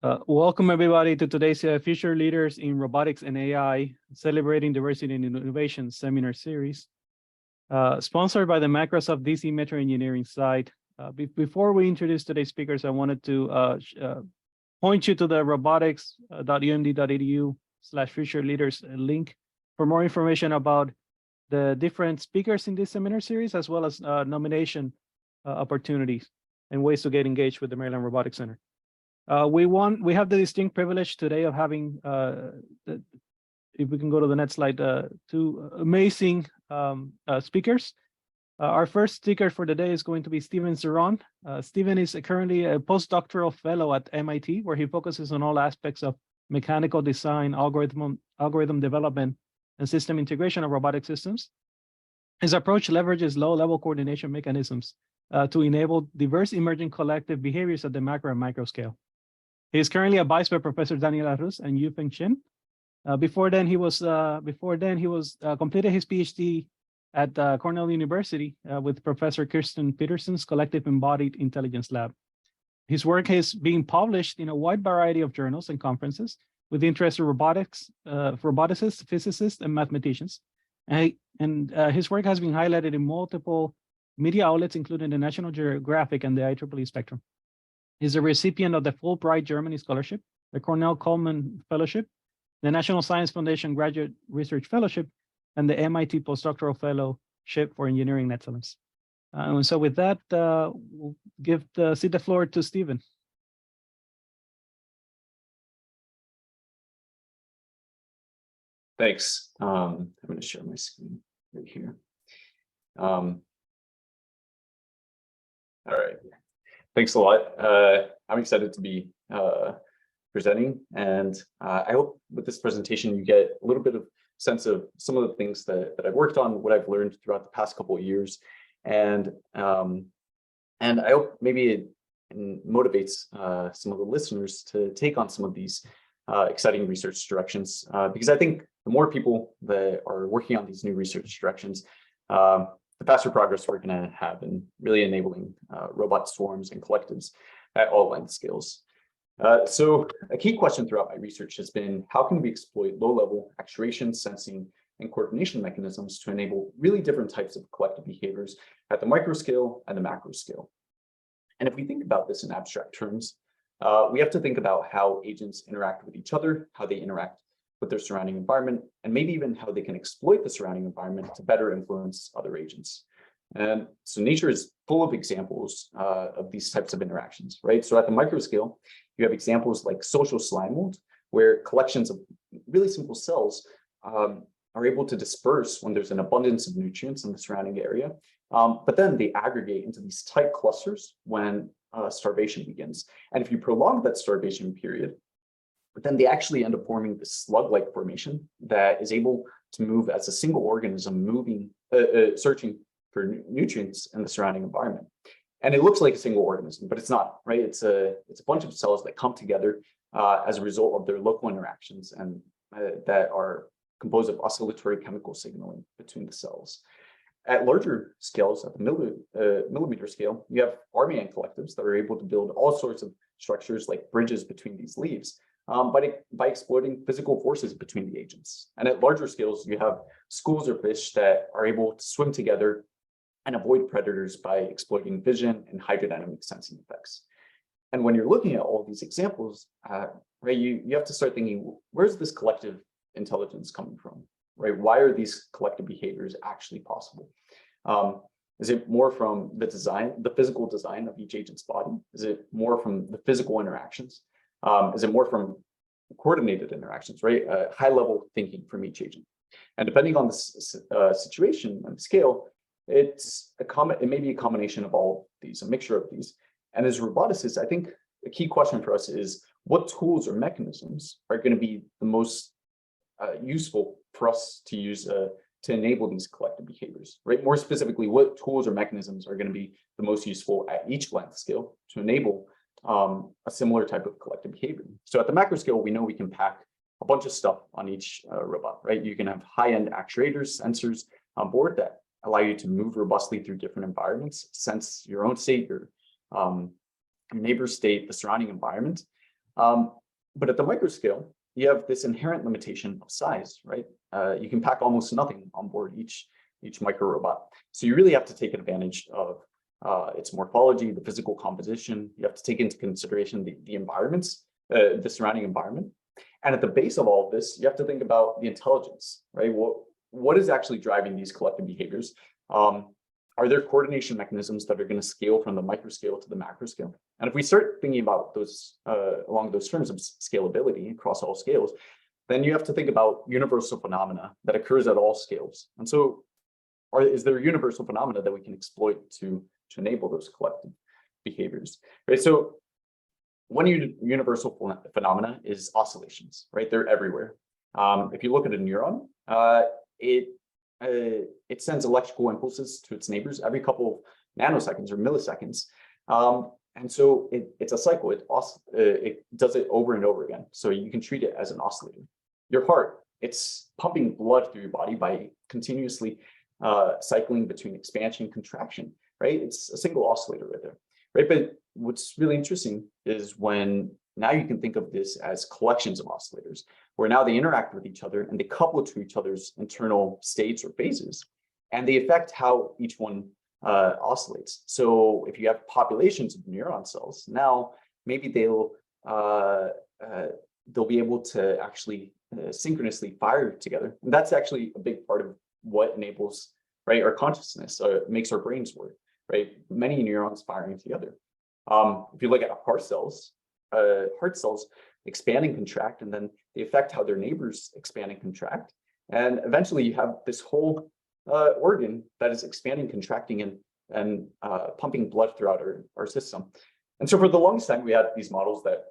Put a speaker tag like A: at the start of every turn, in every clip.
A: Welcome everybody to today's Future Leaders in Robotics and AI, Celebrating Diversity and Innovation seminar series, sponsored by the Microsoft DC Metro Engineering site. Before we introduce today's speakers, I wanted to point you to the robotics.umd.edu/future leaders link for more information about the different speakers in this seminar series, as well as nomination opportunities and ways to get engaged with the Maryland Robotics Center. We have the distinct privilege today of having, if we can go to the next slide, two amazing speakers. Our first speaker for the day is going to be Ceron. Steven is currently a postdoctoral fellow at MIT, where he focuses on all aspects of mechanical design, algorithm development, and system integration of robotic systems. His approach leverages low-level coordination mechanisms to enable diverse emergent collective behaviors at the macro and micro scale. He is currently advised by Professor Daniel Arruz and Yufeng Chen. Before then, he was completed his PhD at Cornell University with Professor Kirsten Peterson's Collective Embodied Intelligence Lab. His work has been published in a wide variety of journals and conferences with interest in robotics, roboticists, physicists, and mathematicians. And his work has been highlighted in multiple media outlets, including the National Geographic and the IEEE Spectrum. He's a recipient of the Fulbright Germany Scholarship, the Cornell Coleman Fellowship, the National Science Foundation Graduate Research Fellowship, and the MIT Postdoctoral Fellowship for Engineering Excellence. And so with that, we'll cede the floor to Steven.
B: Thanks. I'm going to share my screen right here. All right. Thanks a lot. I'm excited to be presenting, and I hope with this presentation you get a little bit of sense of some of the things that I've worked on, what I've learned throughout the past couple of years, and I hope maybe it motivates some of the listeners to take on some of these exciting research directions, because I think the more people that are working on these new research directions, the faster progress we're going to have in really enabling robot swarms and collectives at all length scales. So a key question throughout my research has been, how can we exploit low-level actuation, sensing, and coordination mechanisms to enable really different types of collective behaviors at the micro scale and the macro scale? And if we think about this in abstract terms, we have to think about how agents interact with each other, how they interact with their surrounding environment, and maybe even how they can exploit the surrounding environment to better influence other agents. And so nature is full of examples of these types of interactions, right? So at the micro scale, you have examples like social slime mold, where collections of really simple cells are able to disperse when there's an abundance of nutrients in the surrounding area, but then they aggregate into these tight clusters when starvation begins. And if you prolong that starvation period, but then they actually end up forming this slug-like formation that is able to move as a single organism, searching for nutrients in the surrounding environment. And it looks like a single organism, but it's not, right? It's a bunch of cells that come together as a result of their local interactions and that are composed of oscillatory chemical signaling between the cells. At larger scales, at the millimeter scale, you have army ant collectives that are able to build all sorts of structures like bridges between these leaves, by exploiting physical forces between the agents. And at larger scales, you have schools of fish that are able to swim together and avoid predators by exploiting vision and hydrodynamic sensing effects. And when you're looking at all of these examples, right, you have to start thinking, where's this collective intelligence coming from, right? Why are these collective behaviors actually possible? Is it more from the design, the physical design of each agent's body? Is it more from the physical interactions? Is it more from coordinated interactions, right? High-level thinking from each agent. And depending on the situation and the scale, it may be a combination of all of these, a mixture of these. And as roboticists, I think the key question for us is, what tools or mechanisms are going to be the most useful for us to use to enable these collective behaviors, right? More specifically, what tools or mechanisms are going to be the most useful at each length scale to enable a similar type of collective behavior. So at the macro scale, we know we can pack a bunch of stuff on each robot, right? You can have high-end actuators, sensors on board that allow you to move robustly through different environments, sense your own state, your neighbor's state, the surrounding environment. But at the micro scale, you have this inherent limitation of size, right? You can pack almost nothing on board each micro robot. So you really have to take advantage of its morphology, the physical composition. You have to take into consideration the environments, the surrounding environment. And at the base of all of this, you have to think about the intelligence, right? What is actually driving these collective behaviors? Are there coordination mechanisms that are going to scale from the micro scale to the macro scale? And if we start thinking about those along those terms of scalability across all scales, then you have to think about universal phenomena that occurs at all scales. And so, is there universal phenomena that we can exploit to enable those collective behaviors? Right. So one universal phenomena is oscillations, right? They're everywhere. If you look at a neuron, it sends electrical impulses to its neighbors every couple of nanoseconds or milliseconds. And so it's a cycle. It does it over and over again. So you can treat it as an oscillator. Your heart, it's pumping blood through your body by continuously cycling between expansion and contraction, right? It's a single oscillator right there, right? But what's really interesting is when now you can think of this as collections of oscillators, where now they interact with each other and they couple to each other's internal states or phases, and they affect how each one oscillates. So if you have populations of neuron cells, now maybe they'll be able to actually synchronously fire together. And that's actually a big part of what enables, right, our consciousness, makes our brains work, right? Many neurons firing together. If you look at heart cells expand and contract, and then they affect how their neighbors expand and contract. And eventually you have this whole organ that is expanding, contracting, and pumping blood throughout our system. And so for the longest time, we had these models that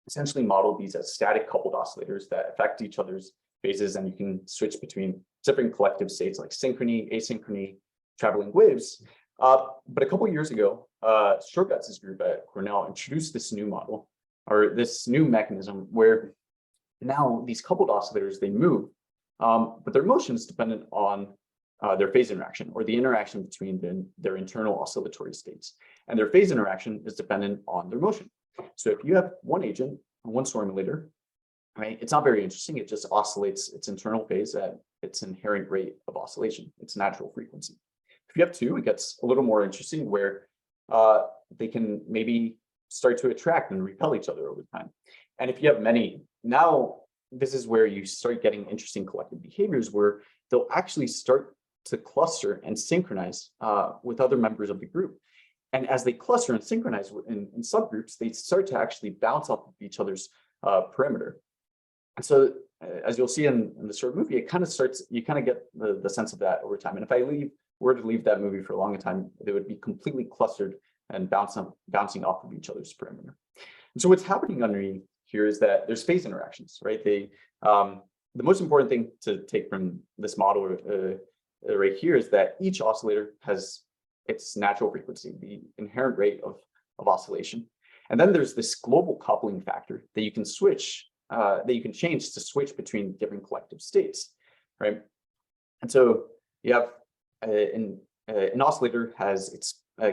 B: essentially modeled these as static coupled oscillators that affect each other's phases, and you can switch between different collective states like synchrony, asynchrony, traveling waves. But a couple of years ago, Shortcuts' group at Cornell introduced this new model, or this new mechanism, where now these coupled oscillators, they move, but their motion is dependent on their phase interaction, or the interaction between their internal oscillatory states. And their phase interaction is dependent on their motion. So if you have one agent, one formulator, right, it's not very interesting. It just oscillates its internal phase at its inherent rate of oscillation, its natural frequency. If you have two, it gets a little more interesting, where they can maybe start to attract and repel each other over time. And if you have many, now this is where you start getting interesting collective behaviors, where they'll actually start to cluster and synchronize with other members of the group. And as they cluster and synchronize in subgroups, they start to actually bounce off of each other's perimeter. And so as you'll see in the short movie, it kind of starts, you kind of get the sense of that over time. And if I were to leave that movie for a long time, they would be completely clustered and bouncing off of each other's perimeter. And so what's happening underneath here is that there's phase interactions, right? The most important thing to take from this model right here is that each oscillator has its natural frequency, the inherent rate of oscillation. And then there's this global coupling factor that you can switch, that you can change to switch between different collective states, right? And so you have an oscillator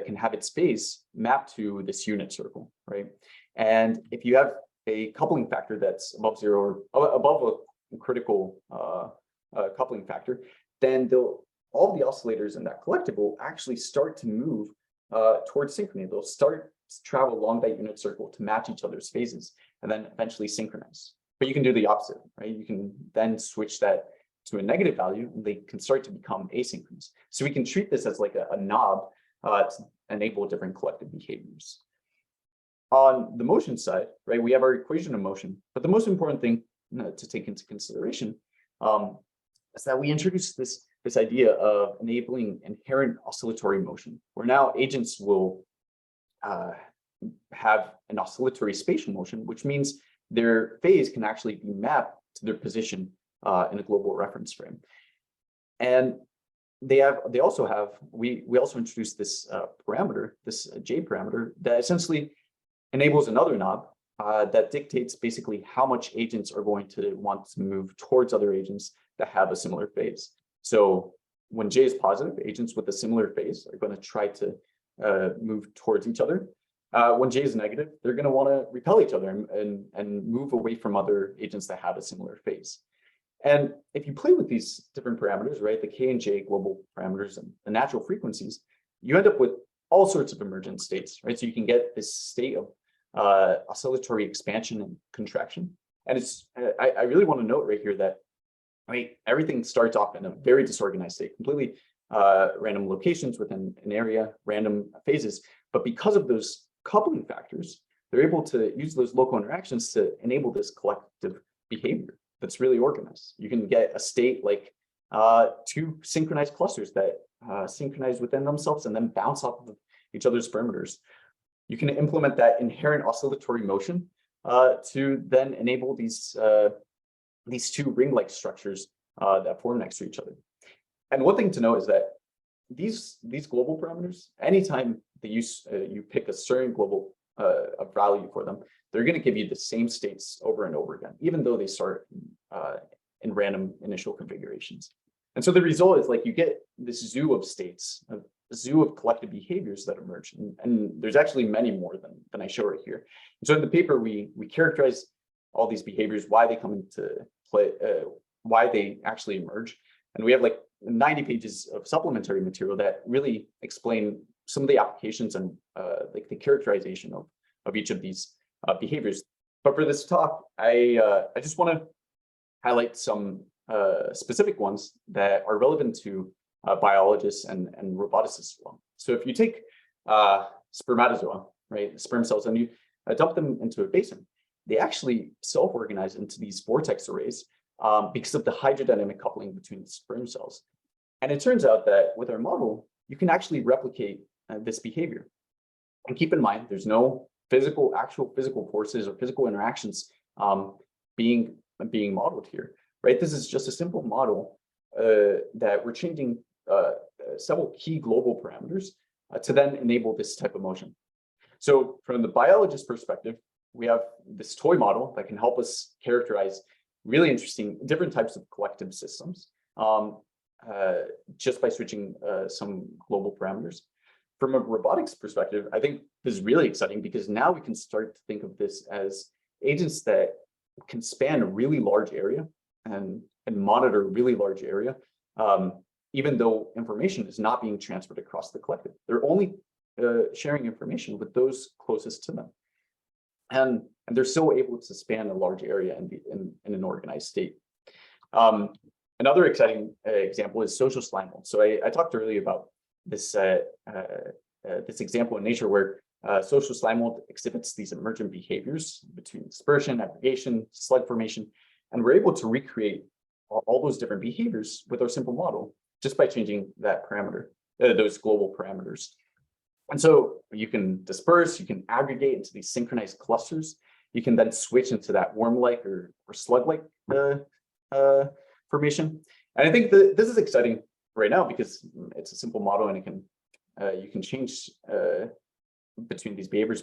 B: can have its phase mapped to this unit circle, right? And if you have a coupling factor that's above zero or above a critical coupling factor, then all the oscillators in that collective will actually start to move towards synchrony. They'll start to travel along that unit circle to match each other's phases, and then eventually synchronize. But you can do the opposite, right? You can then switch that to a negative value, and they can start to become asynchronous. So we can treat this as like a knob to enable different collective behaviors. On the motion side, right, we have our equation of motion, but the most important thing to take into consideration is that we introduce this idea of enabling inherent oscillatory motion, where now agents will have an oscillatory spatial motion, which means their phase can actually be mapped to their position in a global reference frame. And we also introduced this parameter, this J parameter, that essentially enables another knob that dictates basically how much agents are going to want to move towards other agents that have a similar phase. So when J is positive, agents with a similar phase are going to try to move towards each other. when J is negative, they're going to want to repel each other and move away from other agents that have a similar phase. And if you play with these different parameters, right, the K and J global parameters and the natural frequencies, you end up with all sorts of emergent states, right? So you can get this state of oscillatory expansion and contraction. And it's, I really want to note right here that, right, everything starts off in a very disorganized state, completely random locations within an area, random phases. But because of those coupling factors, they're able to use those local interactions to enable this collective behavior that's really organized. You can get a state like two synchronized clusters that synchronize within themselves and then bounce off of each other's perimeters. You can implement that inherent oscillatory motion to then enable these two ring-like structures that form next to each other. And one thing to note is that these global parameters, anytime you pick a certain global value for them, they're going to give you the same states over and over again, even though they start in random initial configurations. And so the result is like you get this zoo of states, a zoo of collective behaviors that emerge. And there's actually many more than I show right here. And so in the paper, we characterize all these behaviors, why they come into play, why they actually emerge. And we have like 90 pages of supplementary material that really explain some of the applications and like the characterization of each of these behaviors. But for this talk, I just want to highlight some specific ones that are relevant to biologists and roboticists as well. So if you take spermatozoa, right, sperm cells, and you dump them into a basin, they actually self-organize into these vortex arrays because of the hydrodynamic coupling between the sperm cells. And it turns out that with our model, you can actually replicate this behavior. And keep in mind, there's no actual physical forces or physical interactions being modeled here, right? This is just a simple model that we're changing several key global parameters to then enable this type of motion. So from the biologist perspective, we have this toy model that can help us characterize really interesting different types of collective systems just by switching some global parameters. From a robotics perspective, I think this is really exciting because now we can start to think of this as agents that can span a really large area and monitor a really large area, even though information is not being transferred across the collective. They're only sharing information with those closest to them. And they're still able to span a large area and be in an organized state. Another exciting example is social slime mold. So I talked earlier about this this example in nature where social slime mold exhibits these emergent behaviors between dispersion, aggregation, slug formation, and we're able to recreate all those different behaviors with our simple model just by changing that parameter, those global parameters. And so you can disperse, you can aggregate into these synchronized clusters. You can then switch into that worm-like or slug-like formation. And I think that this is exciting right now because it's a simple model and it can you can change between these behaviors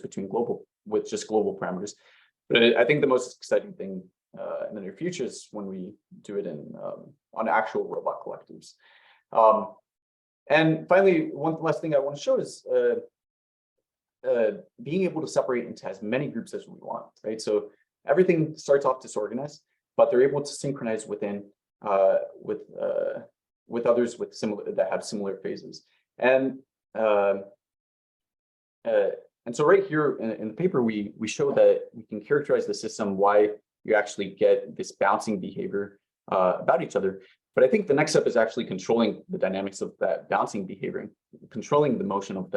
B: with just global parameters. But I think the most exciting thing in the near future is when we do it on actual robot collectives. And finally, one last thing I want to show is being able to separate into as many groups as we want, right? So everything starts off disorganized, but they're able to synchronize within with others that have similar phases. And so right here in the paper, we show that we can characterize the system, why you actually get this bouncing behavior about each other. But I think the next step is actually controlling the dynamics of that bouncing behavior, controlling the motion of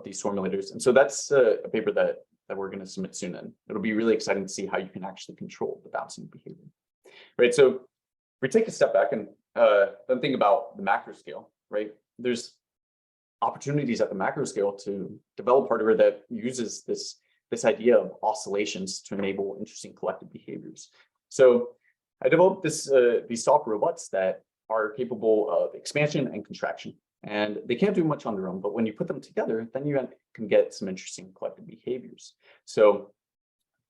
B: these formulators. And so that's a paper that we're going to submit soon. And it'll be really exciting to see how you can actually control the bouncing behavior. Right. So if we take a step back and then think about the macro scale, right? There's opportunities at the macro scale to develop hardware that uses this idea of oscillations to enable interesting collective behaviors. So I developed these soft robots that are capable of expansion and contraction. And they can't do much on their own, but when you put them together, then you can get some interesting collective behaviors. So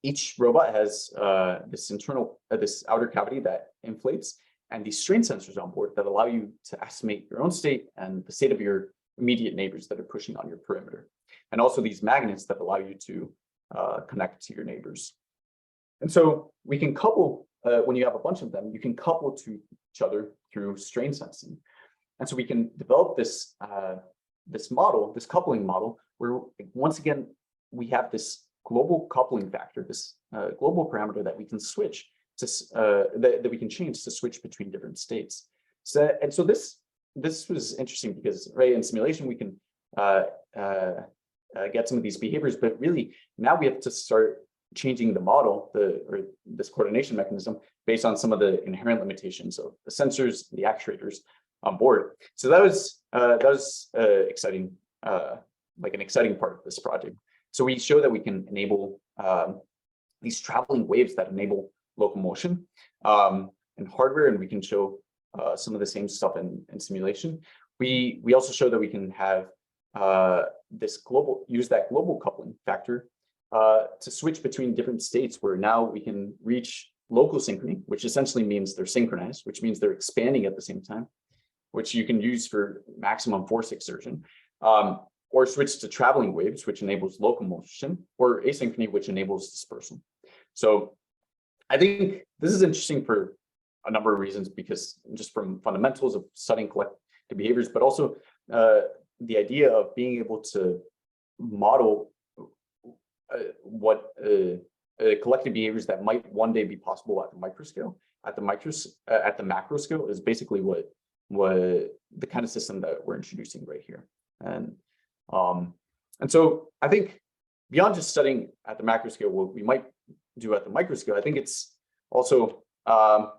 B: each robot has this outer cavity that inflates, and these strain sensors on board that allow you to estimate your own state and the state of your immediate neighbors that are pushing on your perimeter. and also these magnets that allow you to connect to your neighbors. And so we can couple, when you have a bunch of them, you can couple to each other through strain sensing. And so we can develop this, this model, this coupling model, where once again, we have this global coupling factor, this global parameter that we can switch to, that we can change to switch between different states. So, and so this was interesting because, right, in simulation, we can get some of these behaviors, but really now we have to start changing the model, or this coordination mechanism, based on some of the inherent limitations of the sensors, the actuators on board. So that was exciting, like an exciting part of this project. So we show that we can enable these traveling waves that enable locomotion in hardware, and we can show some of the same stuff in simulation. We also show that we can have use that global coupling factor to switch between different states, where now we can reach local synchrony, which essentially means they're synchronized, which means they're expanding at the same time, which you can use for maximum force exertion, or switch to traveling waves, which enables locomotion, or asynchrony, which enables dispersion. So I think this is interesting for a number of reasons, because just from fundamentals of studying collective behaviors, but also the idea of being able to model what collective behaviors that might one day be possible at the micro scale, at the macro scale, is basically what the kind of system that we're introducing right here. And so I think beyond just studying at the macro scale what we might do at the micro scale, I think it's also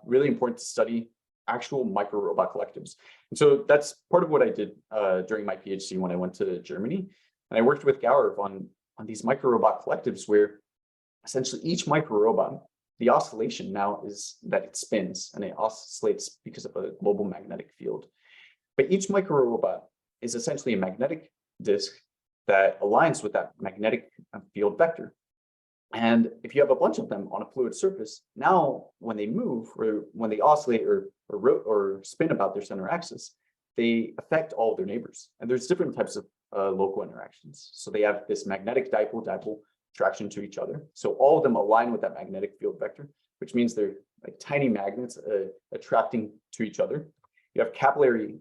B: really important to study actual micro robot collectives. And so that's part of what I did during my PhD when I went to Germany. And I worked with Gaurav on these micro robot collectives, where essentially each micro robot, the oscillation now is that it spins, and it oscillates because of a global magnetic field. But each micro robot is essentially a magnetic disk that aligns with that magnetic field vector. And if you have a bunch of them on a fluid surface, now when they move, or when they oscillate or spin about their center axis, they affect all of their neighbors. And there's different types of local interactions. So they have this magnetic dipole-dipole attraction to each other. So all of them align with that magnetic field vector, which means they're like tiny magnets attracting to each other. You have capillary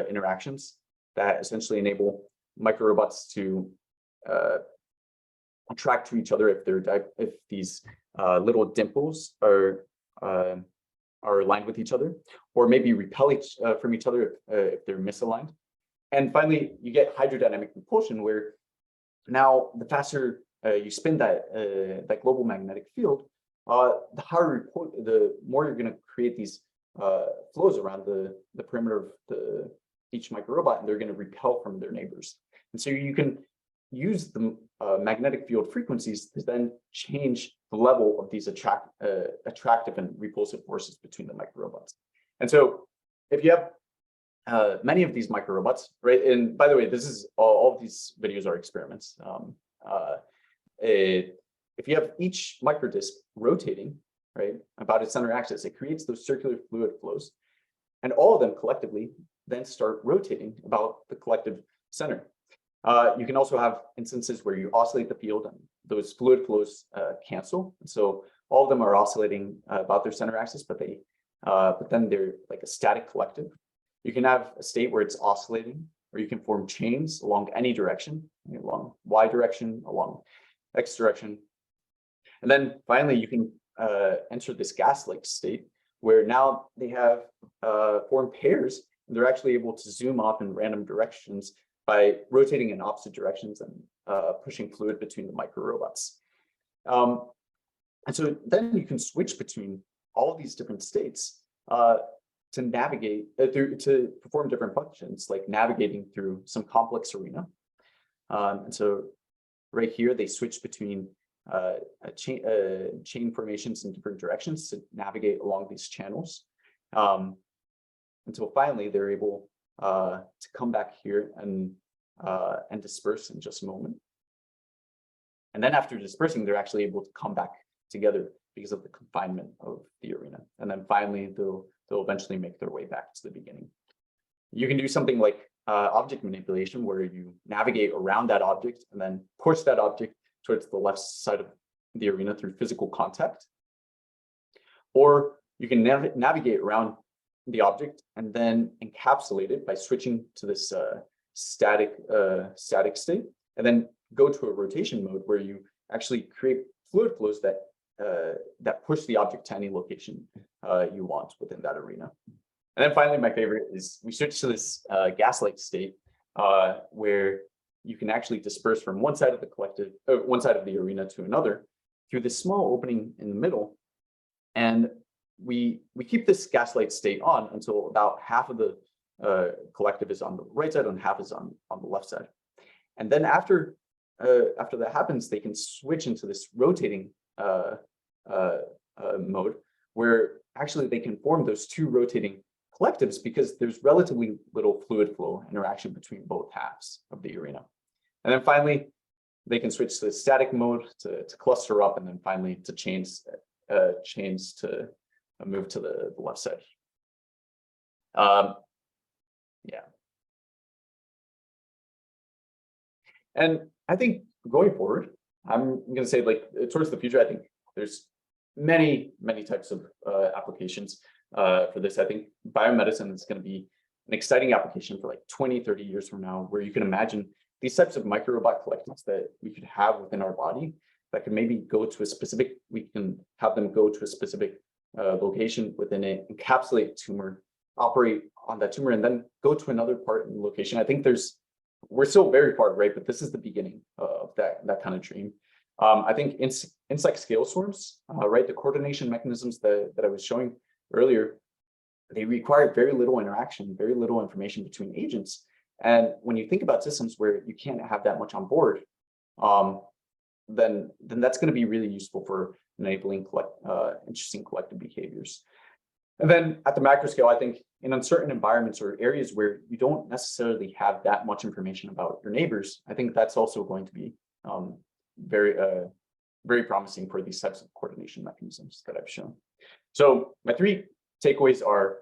B: interactions that essentially enable microrobots to attract to each other if these little dimples are aligned with each other, or maybe repel from each other if they're misaligned. And finally, you get hydrodynamic repulsion, where now the faster you spin that global magnetic field, the more you're going to create these flows around the perimeter of each microrobot, and they're going to repel from their neighbors. And so you can use the magnetic field frequencies to then change the level of these attractive and repulsive forces between the microrobots. And so if you have many of these microrobots, right? And by the way, this is all of these videos are experiments. If you have each microdisk rotating, right, about its center axis, it creates those circular fluid flows, and all of them collectively then start rotating about the collective center. You can also have instances where you oscillate the field and those fluid flows cancel. And so all of them are oscillating about their center axis, but then they're like a static collective. You can have a state where it's oscillating, or you can form chains along any direction, along Y direction, along X direction. And then finally, you can enter this gas-like state, where now they have formed pairs, and they're actually able to zoom off in random directions by rotating in opposite directions and pushing fluid between the microrobots. And so then you can switch between all of these different states to navigate to perform different functions, like navigating through some complex arena. And so right here, they switch between chain formations in different directions to navigate along these channels, until finally they're able to come back here and disperse in just a moment. And then after dispersing, they're actually able to come back together because of the confinement of the arena. And then finally, they'll eventually make their way back to the beginning. You can do something like object manipulation, where you navigate around that object and then push that object towards the left side of the arena through physical contact. Or you can navigate around the object and then encapsulate it by switching to this static state, and then go to a rotation mode where you actually create fluid flows that push the object to any location you want within that arena. And then finally, my favorite is we switch to this gas-like state where you can actually disperse from one side of the arena to another through this small opening in the middle. And we keep this gaslight state on until about half of the collective is on the right side and half is on the left side. And then after that happens, they can switch into this rotating mode where actually they can form those two rotating collectives because there's relatively little fluid flow interaction between both halves of the arena. And then finally, they can switch to the static mode to cluster up, and then finally to chains to move to the left side. Yeah. And I think going forward, I'm going to say, like, towards the future, I think there's many types of applications for this. I think biomedicine is going to be an exciting application for like 20-30 years from now, where you can imagine these types of microrobot collectives that we could have within our body that could maybe go to a specific, we can have them go to a specific location within it, encapsulate tumor, operate on that tumor, and then go to another part in the location. I think we're still very far, right? But this is the beginning of that kind of dream. I think insect scale swarms, right? The coordination mechanisms that I was showing earlier, they require very little interaction, very little information between agents. And when you think about systems where you can't have that much on board, then that's going to be really useful for enabling interesting collective behaviors. And then at the macro scale, I think in uncertain environments or areas where you don't necessarily have that much information about your neighbors, I think that's also going to be very promising for these types of coordination mechanisms that I've shown. So my three takeaways are: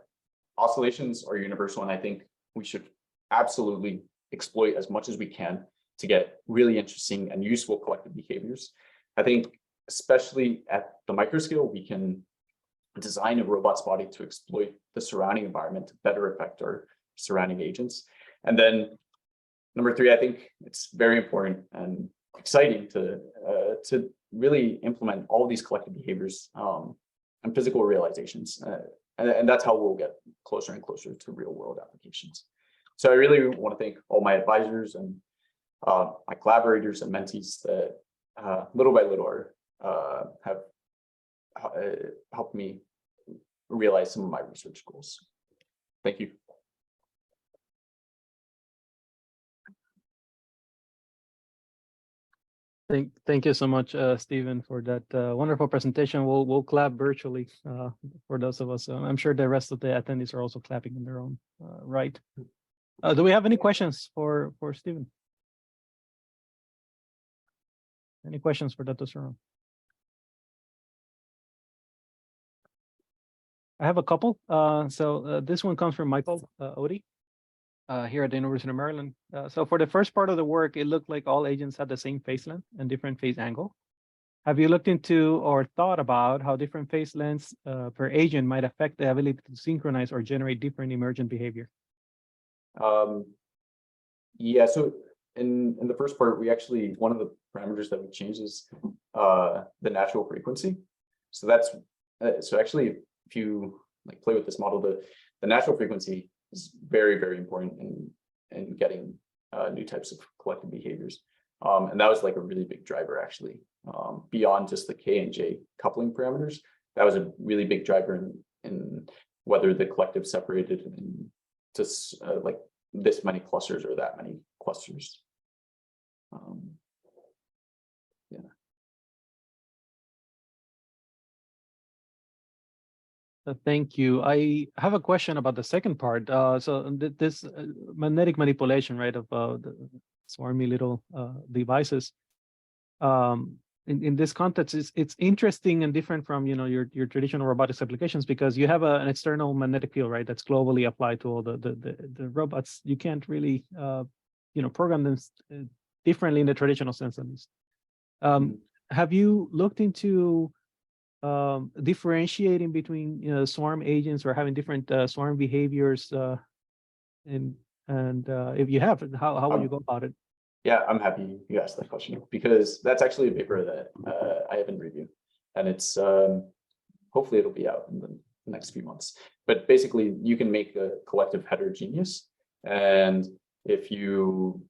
B: oscillations are universal, and I think we should absolutely exploit as much as we can to get really interesting and useful collective behaviors. I think especially at the micro scale, we can design a robot's body to exploit the surrounding environment to better affect our surrounding agents. And then number three, I think it's very important and exciting to really implement all of these collective behaviors and physical realizations. And that's how we'll get closer and closer to real world applications. So I really want to thank all my advisors and my collaborators and mentees that little by little have helped me realize some of my research goals. Thank you.
A: Thank you so much, Stephen, for that wonderful presentation. We'll clap virtually for those of us. I'm sure the rest of the attendees are also clapping in their own right. Do we have any questions for Stephen? Any questions for Dr. Ceron? I have a couple. So this one comes from Michael Odie here at the University of Maryland. So for the first part of the work, it looked like all agents had the same phase length and different phase angle. Have you looked into or thought about how different phase lengths per agent might affect the ability to synchronize or generate different emergent behavior?
B: Yeah, so in the first part, we actually, one of the parameters that we changed is the natural frequency. So that's, so actually, if you like play with this model, the natural frequency is very important in getting new types of collective behaviors. And that was like a really big driver, actually, beyond just the K and J coupling parameters. That was a really big driver in whether the collective separated into like this many clusters or that many clusters. Yeah.
A: Thank you. I have a question about the second part. So this magnetic manipulation, right, of the swarmy little devices. in this context, it's interesting and different from your traditional robotics applications, because you have an external magnetic field, right? That's globally applied to all the robots. You can't really program them differently in the traditional sense, at least. Have you looked into differentiating between swarm agents or having different swarm behaviors? And if you have, how would you go about it?
B: Yeah, I'm happy you asked that question, because that's actually a paper that I haven't reviewed, and it's hopefully it'll be out in the next few months. But basically, you can make a collective heterogeneous, and if you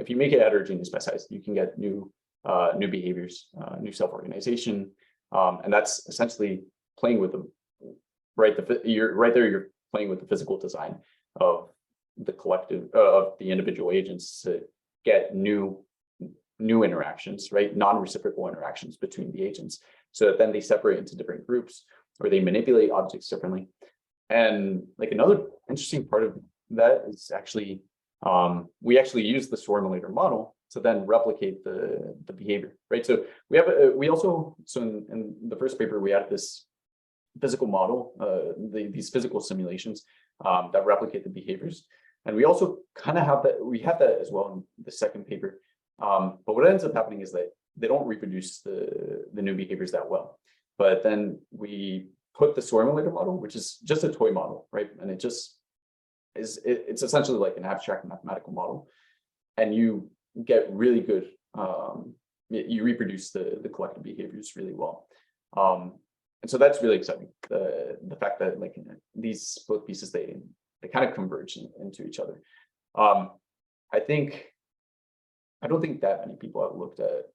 B: make it heterogeneous by size, you can get new behaviors, new self-organization, and that's essentially playing with the you're playing with the physical design of the collective of the individual agents to get new interactions, right? Non-reciprocal interactions between the agents, so that then they separate into different groups, or they manipulate objects differently. And like another interesting part of that is actually we actually use the swarm-related model to then replicate the behavior, right? So we also in the first paper we added this physical model, these physical simulations that replicate the behaviors. And we also kind of have that as well in the second paper. But what ends up happening is that they don't reproduce the new behaviors that well. But then we put the swarm-related model, which is just a toy model, right? And it just it's essentially like an abstract mathematical model. And you get really good, you reproduce the collective behaviors really well. And so that's really exciting. The fact that like these both pieces, they kind of converge into each other. I don't think that many people have looked at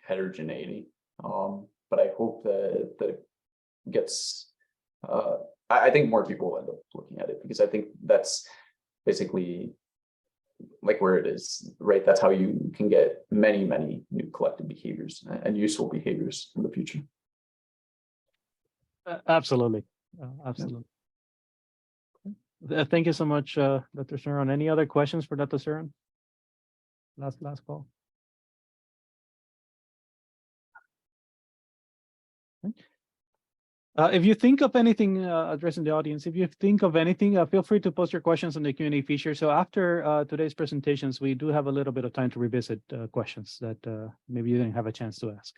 B: heterogeneity, but I hope that it gets. I think more people will end up looking at it, because I think that's basically like where it is, right? That's how you can get many new collective behaviors and useful behaviors in the future.
A: Absolutely. Absolutely. Thank you so much, Dr. Ceron. Any other questions for Dr. Ceron? Last call. Okay. If you think of anything, addressing the audience, if you think of anything, feel free to post your questions on the Q&A feature. So after today's presentations, we do have a little bit of time to revisit questions that maybe you didn't have a chance to ask.